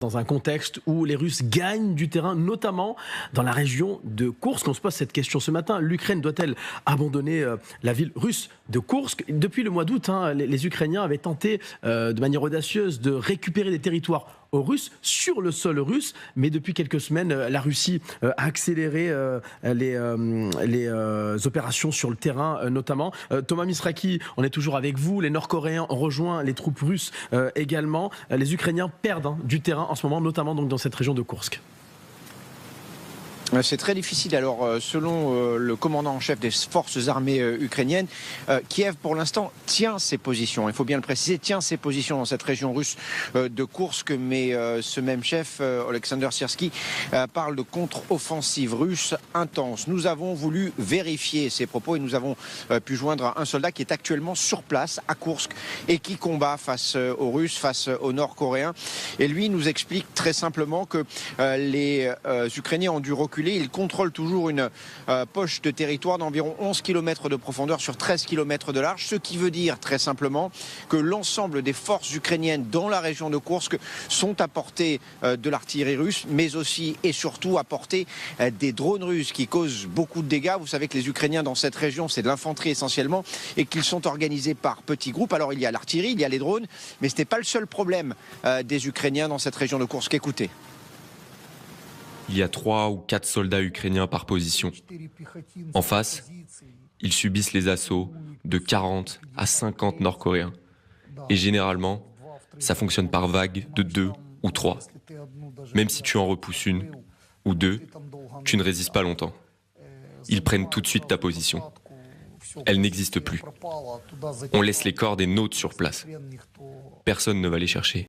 Dans un contexte où les Russes gagnent du terrain, notamment dans la région de Koursk. On se pose cette question ce matin. L'Ukraine doit-elle abandonner la ville russe de Koursk? Depuis le mois d'août, les Ukrainiens avaient tenté de manière audacieuse de récupérer des territoires aux Russes sur le sol russe. Mais depuis quelques semaines, la Russie a accéléré les opérations sur le terrain, notamment. Thomas Misraki, on est toujours avec vous. Les Nord-Coréens ont rejoint les troupes russes également. Les Ukrainiens perdent du terrain en ce moment, notamment donc dans cette région de Koursk. C'est très difficile. Alors, selon le commandant en chef des forces armées ukrainiennes, Kiev, pour l'instant, tient ses positions. Il faut bien le préciser, tient ses positions dans cette région russe de Koursk. Mais ce même chef, Oleksandr Syrsky, parle de contre-offensive russe intense. Nous avons voulu vérifier ces propos et nous avons pu joindre un soldat qui est actuellement sur place à Koursk et qui combat face aux Russes, face aux Nord-Coréens. Et lui nous explique très simplement que les Ukrainiens ont dû reculer. Ils contrôlent toujours une poche de territoire d'environ 11 km de profondeur sur 13 km de large, ce qui veut dire très simplement que l'ensemble des forces ukrainiennes dans la région de Koursk sont à portée de l'artillerie russe, mais aussi et surtout à portée des drones russes qui causent beaucoup de dégâts. Vous savez que les Ukrainiens dans cette région, c'est de l'infanterie essentiellement, et qu'ils sont organisés par petits groupes. Alors il y a l'artillerie, il y a les drones, mais ce n'est pas le seul problème des Ukrainiens dans cette région de Koursk. Écoutez. Il y a 3 ou 4 soldats ukrainiens par position. En face, ils subissent les assauts de 40 à 50 Nord-Coréens. Et généralement, ça fonctionne par vagues de 2 ou 3. Même si tu en repousses une ou 2, tu ne résistes pas longtemps. Ils prennent tout de suite ta position. Elle n'existe plus. On laisse les corps des nôtres sur place. Personne ne va les chercher.